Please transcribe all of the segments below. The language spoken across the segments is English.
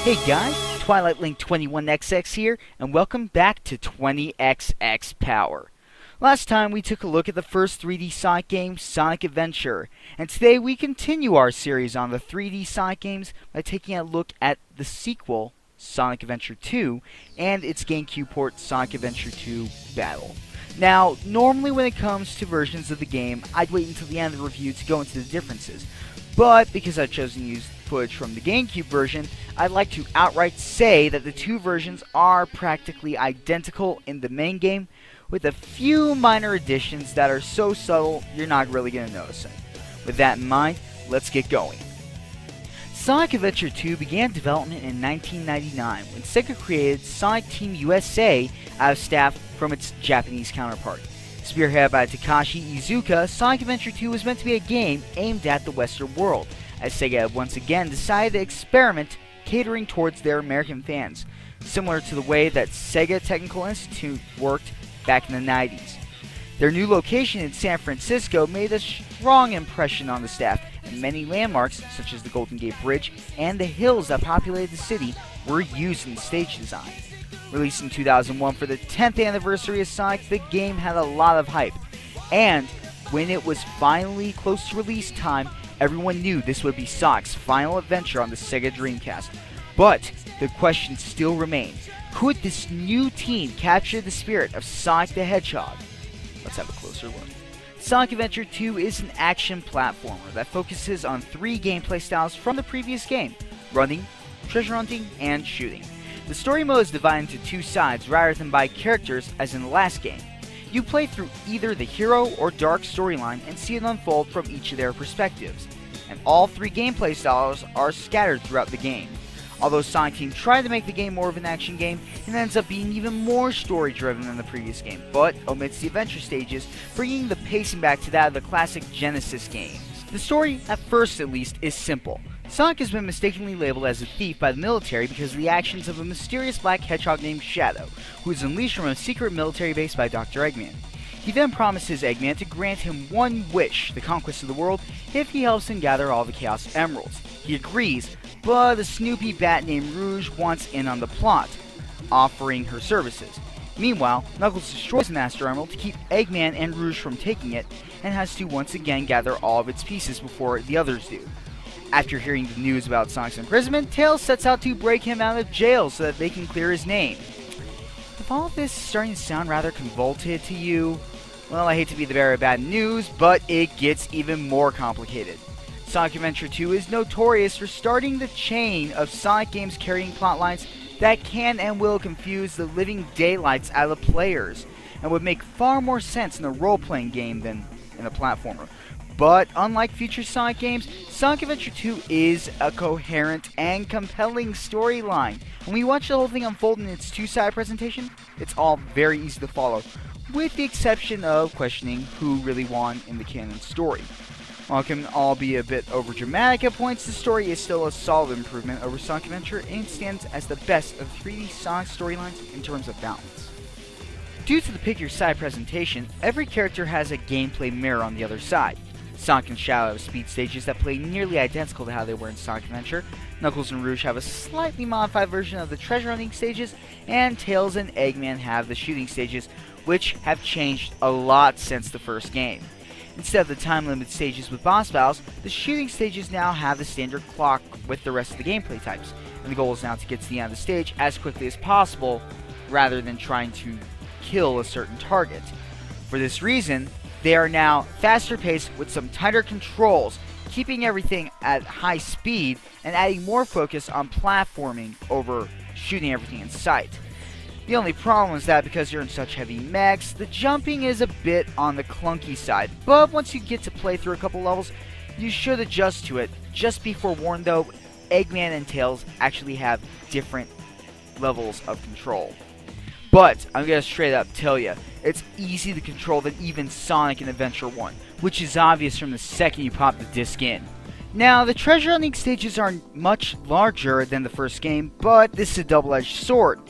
Hey guys, Twilight Link 21XX here, and welcome back to 20XX Power. Last time we took a look at the first 3D Sonic game, Sonic Adventure, and today we continue our series on the 3D Sonic games by taking a look at the sequel, Sonic Adventure 2, and its GameCube port, Sonic Adventure 2 Battle. Now, normally when it comes to versions of the game, I'd wait until the end of the review to go into the differences. But because I've chosen to use footage from the GameCube version, I'd like to outright say that the two versions are practically identical in the main game, with a few minor additions that are so subtle you're not really going to notice them. With that in mind, let's get going. Sonic Adventure 2 began development in 1999 when Sega created Sonic Team USA out of staff from its Japanese counterpart. Spearheaded by Takashi Iizuka, Sonic Adventure 2 was meant to be a game aimed at the Western world, as Sega had once again decided to experiment catering towards their American fans, similar to the way that Sega Technical Institute worked back in the 90s. Their new location in San Francisco made a strong impression on the staff, and many landmarks, such as the Golden Gate Bridge and the hills that populated the city, were used in the stage design. Released in 2001 for the 10th anniversary of Sonic, the game had a lot of hype, and when it was finally close to release time, everyone knew this would be Sonic's final adventure on the Sega Dreamcast. But the question still remains, could this new team capture the spirit of Sonic the Hedgehog? Let's have a closer look. Sonic Adventure 2 is an action platformer that focuses on three gameplay styles from the previous game: running, treasure hunting, and shooting. The story mode is divided into two sides rather than by characters as in the last game. You play through either the hero or dark storyline and see it unfold from each of their perspectives, and all three gameplay styles are scattered throughout the game. Although Sonic Team tried to make the game more of an action game, it ends up being even more story driven than the previous game, but omits the adventure stages, bringing the pacing back to that of the classic Genesis games. The story, at first at least, is simple. Sonic has been mistakenly labeled as a thief by the military because of the actions of a mysterious black hedgehog named Shadow, who is unleashed from a secret military base by Dr. Eggman. He then promises Eggman to grant him one wish, the conquest of the world, if he helps him gather all the Chaos Emeralds. He agrees, but a Snoopy bat named Rouge wants in on the plot, offering her services. Meanwhile, Knuckles destroys the Master Emerald to keep Eggman and Rouge from taking it, and has to once again gather all of its pieces before the others do. After hearing the news about Sonic's imprisonment, Tails sets out to break him out of jail so that they can clear his name. If all of this is starting to sound rather convoluted to you, well, I hate to be the bearer of bad news, but it gets even more complicated. Sonic Adventure 2 is notorious for starting the chain of Sonic games carrying plotlines that can and will confuse the living daylights out of players, and would make far more sense in a role-playing game than in a platformer. But unlike future Sonic games, Sonic Adventure 2 is a coherent and compelling storyline. When we watch the whole thing unfold in its two-sided presentation, it's all very easy to follow, with the exception of questioning who really won in the canon story. While it can all be a bit overdramatic at points, the story is still a solid improvement over Sonic Adventure and stands as the best of 3D Sonic storylines in terms of balance. Due to the pick-your-side presentation, every character has a gameplay mirror on the other side. Sonic and Shadow have speed stages that play nearly identical to how they were in Sonic Adventure, Knuckles and Rouge have a slightly modified version of the treasure hunting stages, and Tails and Eggman have the shooting stages, which have changed a lot since the first game. Instead of the time-limited stages with boss battles, the shooting stages now have the standard clock with the rest of the gameplay types, and the goal is now to get to the end of the stage as quickly as possible, rather than trying to kill a certain target. For this reason, they are now faster paced with some tighter controls, keeping everything at high speed and adding more focus on platforming over shooting everything in sight. The only problem is that because you're in such heavy mechs, the jumping is a bit on the clunky side, but once you get to play through a couple levels, you should adjust to it. Just be forewarned though, Eggman and Tails actually have different levels of control. But I'm gonna straight up tell you, it's easy to control than even Sonic in Adventure 1, which is obvious from the second you pop the disc in. Now, the treasure hunting stages are much larger than the first game, but this is a double-edged sword,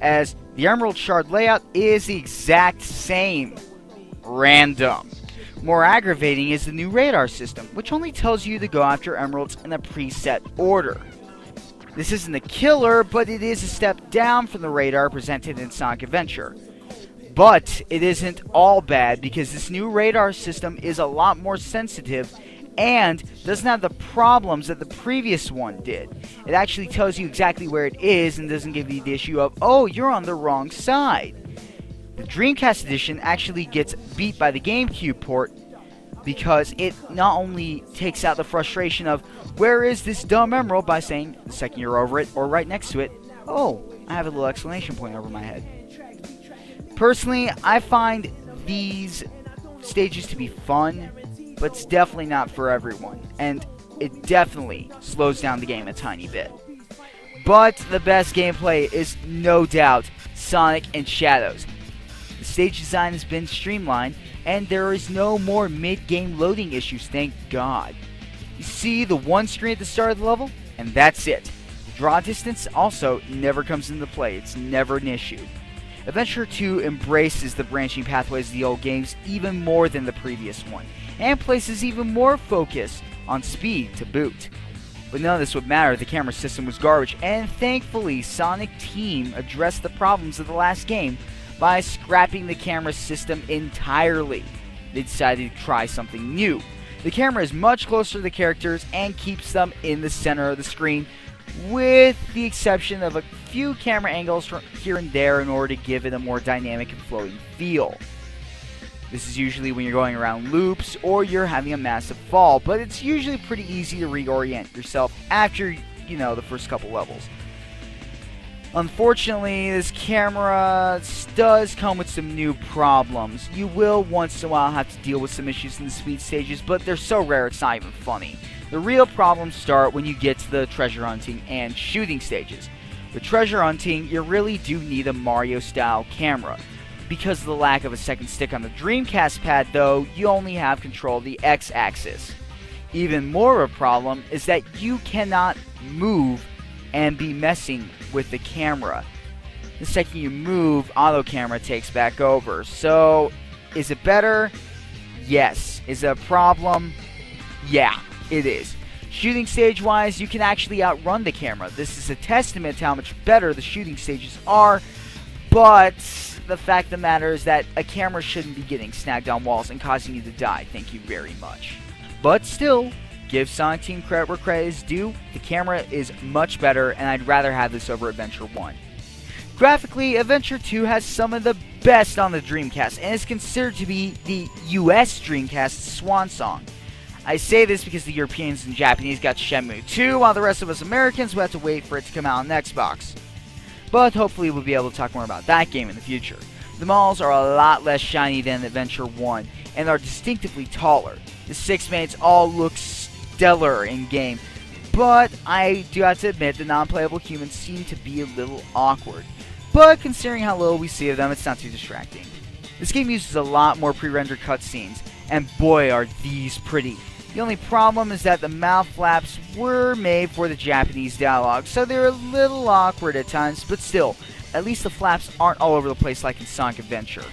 as the Emerald Shard layout is the exact same. Random. More aggravating is the new radar system, which only tells you to go after emeralds in a preset order. This isn't a killer, but it is a step down from the radar presented in Sonic Adventure. But it isn't all bad, because this new radar system is a lot more sensitive and doesn't have the problems that the previous one did. It actually tells you exactly where it is and doesn't give you the issue of, oh, you're on the wrong side. The Dreamcast edition actually gets beat by the GameCube port because it not only takes out the frustration of, where is this dumb emerald, by saying, the second you're over it or right next to it, oh, I have a little exclamation point over my head. Personally, I find these stages to be fun, but it's definitely not for everyone, and it definitely slows down the game a tiny bit. But the best gameplay is no doubt Sonic and Shadows. The stage design has been streamlined, and there is no more mid-game loading issues, thank God. You see the one screen at the start of the level, and that's it. The draw distance also never comes into play, it's never an issue. Adventure 2 embraces the branching pathways of the old games even more than the previous one, and places even more focus on speed to boot. But none of this would matter, the camera system was garbage, and thankfully Sonic Team addressed the problems of the last game by scrapping the camera system entirely. They decided to try something new. The camera is much closer to the characters and keeps them in the center of the screen, with the exception of a few camera angles from here and there in order to give it a more dynamic and flowing feel. This is usually when you're going around loops or you're having a massive fall, but it's usually pretty easy to reorient yourself after, the first couple levels. Unfortunately, this camera does come with some new problems. You will once in a while have to deal with some issues in the speed stages, but they're so rare it's not even funny. The real problems start when you get to the treasure hunting and shooting stages. With treasure hunting, you really do need a Mario-style camera. Because of the lack of a second stick on the Dreamcast pad, though, you only have control of the X-axis. Even more of a problem is that you cannot move and be messing with the camera. The second you move, auto camera takes back over. So, is it better? Yes. Is it a problem? Yeah, it is. Shooting stage wise, you can actually outrun the camera. This is a testament to how much better the shooting stages are, but the fact of the matter is that a camera shouldn't be getting snagged on walls and causing you to die. Thank you very much. But still, give Sonic Team credit where credit is due. The camera is much better, and I'd rather have this over Adventure 1. Graphically, Adventure 2 has some of the best on the Dreamcast, and is considered to be the US Dreamcast's swan song. I say this because the Europeans and Japanese got Shenmue 2, while the rest of us Americans will have to wait for it to come out on Xbox. But hopefully we'll be able to talk more about that game in the future. The models are a lot less shiny than Adventure 1, and are distinctively taller. The six mates all look stellar in-game, but I do have to admit the non-playable humans seem to be a little awkward. But considering how little we see of them, it's not too distracting. This game uses a lot more pre-rendered cutscenes, and boy are these pretty. The only problem is that the mouth flaps were made for the Japanese dialogue, so they're a little awkward at times, but still, at least the flaps aren't all over the place like in Sonic Adventure.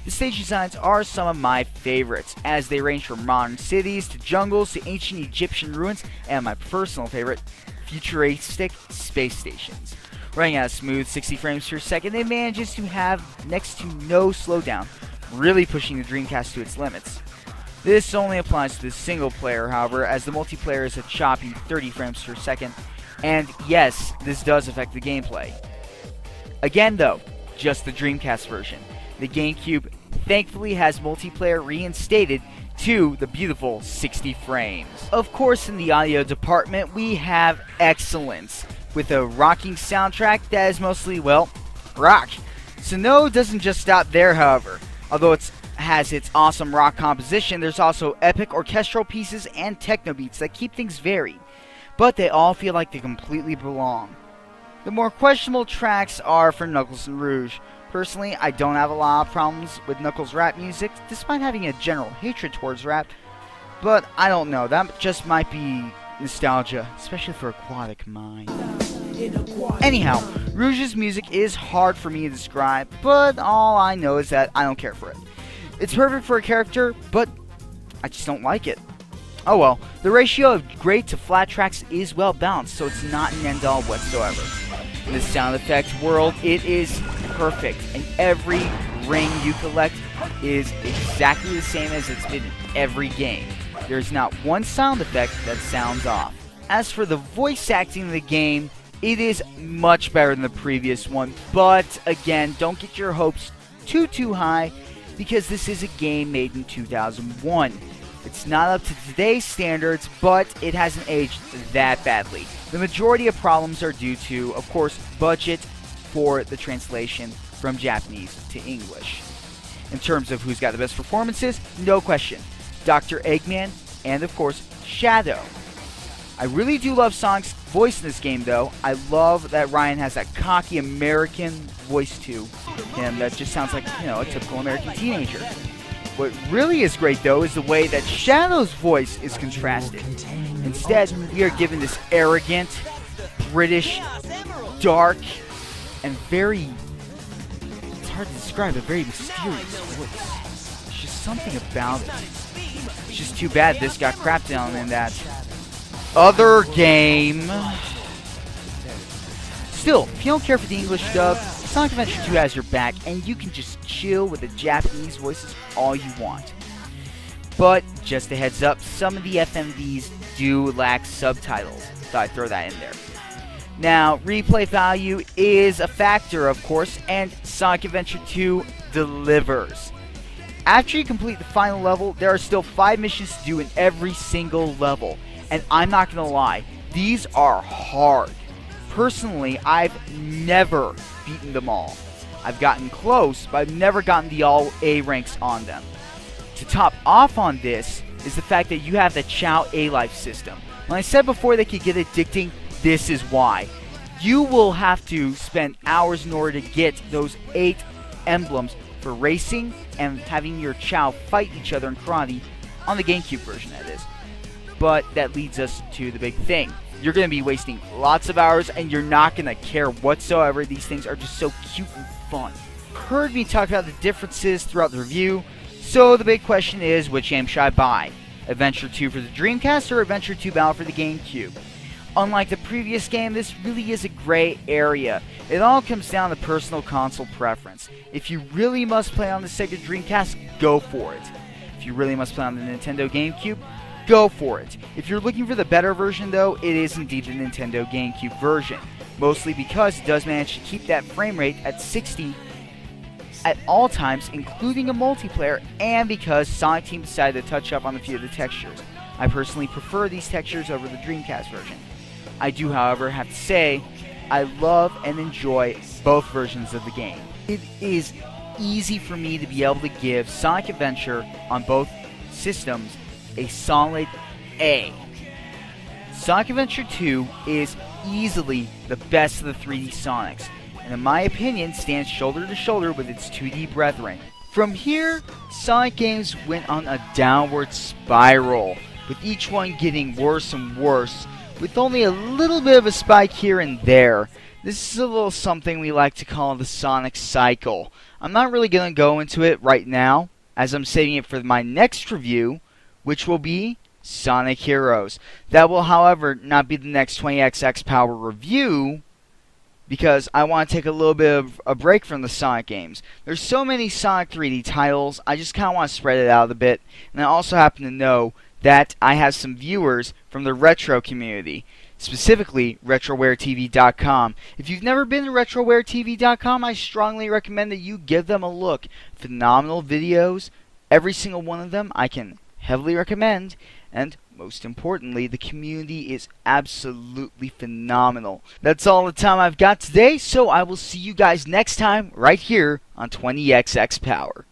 The stage designs are some of my favorites, as they range from modern cities to jungles to ancient Egyptian ruins, and my personal favorite, futuristic space stations. Running at a smooth 60 frames per second, it manages to have next to no slowdown, really pushing the Dreamcast to its limits. This only applies to the single player, however, as the multiplayer is a choppy 30 frames per second, and yes, this does affect the gameplay. Again though, just the Dreamcast version. The GameCube thankfully has multiplayer reinstated to the beautiful 60 frames. Of course, in the audio department, we have excellence, with a rocking soundtrack that is mostly, well, rock. Sinnoh doesn't just stop there, however. Although it has its awesome rock composition, there's also epic orchestral pieces and techno beats that keep things varied, but they all feel like they completely belong. The more questionable tracks are for Knuckles and Rouge. Personally, I don't have a lot of problems with Knuckles' rap music, despite having a general hatred towards rap, but I don't know, that just might be nostalgia, especially for Aquatic Mind. Anyhow, Rouge's music is hard for me to describe, but all I know is that I don't care for it. It's perfect for a character, but I just don't like it. Oh well, the ratio of great to flat tracks is well balanced, so it's not an end all whatsoever. In the sound effects world, it is perfect, and every ring you collect is exactly the same as it's been in every game. There's not one sound effect that sounds off. As for the voice acting in the game, it is much better than the previous one, but again, don't get your hopes too high, because this is a game made in 2001. It's not up to today's standards, but it hasn't aged that badly. The majority of problems are due to, of course, budget for the translation from Japanese to English. In terms of who's got the best performances, no question, Dr. Eggman and, of course, Shadow. I really do love Sonic's voice in this game, though. I love that Ryan has that cocky American voice to him that just sounds like, a typical American teenager. What really is great, though, is the way that Shadow's voice is contrasted. Instead, we are given this arrogant, British, dark, and very, it's hard to describe, a very mysterious voice. There's just something about it. It's just too bad this got crapped on in that other game. Still, if you don't care for the English dub, Sonic Adventure 2 has your back, and you can just chill with the Japanese voices all you want. But, just a heads up, some of the FMVs do lack subtitles, so I throw that in there. Now, replay value is a factor, of course, and Sonic Adventure 2 delivers. After you complete the final level, there are still 5 missions to do in every single level. And I'm not going to lie, these are hard. Personally, I've never beaten them all. I've gotten close, but I've never gotten the all A ranks on them. To top off on this is the fact that you have the Chao A-Life system. When I said before they could get addicting, this is why. You will have to spend hours in order to get those 8 emblems for racing and having your Chao fight each other in karate on the GameCube version, that is. But that leads us to the big thing. You're going to be wasting lots of hours, and you're not going to care whatsoever. These things are just so cute and fun. Heard me talk about the differences throughout the review, so the big question is, which game should I buy? Adventure 2 for the Dreamcast or Adventure 2 Battle for the GameCube? Unlike the previous game, this really is a gray area. It all comes down to personal console preference. If you really must play on the Sega Dreamcast, go for it. If you really must play on the Nintendo GameCube, go for it. If you're looking for the better version, though, it is indeed the Nintendo GameCube version. Mostly because it does manage to keep that frame rate at 60 at all times, including a multiplayer, and because Sonic Team decided to touch up on a few of the textures. I personally prefer these textures over the Dreamcast version. I do, however, have to say, I love and enjoy both versions of the game. It is easy for me to be able to give Sonic Adventure on both systems a solid A. Sonic Adventure 2 is easily the best of the 3D Sonics, and in my opinion stands shoulder to shoulder with its 2D brethren. From here, Sonic games went on a downward spiral, with each one getting worse and worse, with only a little bit of a spike here and there. This is a little something we like to call the Sonic cycle. I'm not really going to go into it right now, as I'm saving it for my next review, which will be Sonic Heroes. That will, however, not be the next 20XX Power review, because I want to take a little bit of a break from the Sonic games. There's so many Sonic 3D titles, I just kind of want to spread it out a bit, and I also happen to know that I have some viewers from the retro community, specifically RetroWareTV.com. If you've never been to RetroWareTV.com, I strongly recommend that you give them a look. Phenomenal videos, every single one of them I can heavily recommend, and most importantly, the community is absolutely phenomenal. That's all the time I've got today, so I will see you guys next time right here on 20XX Power.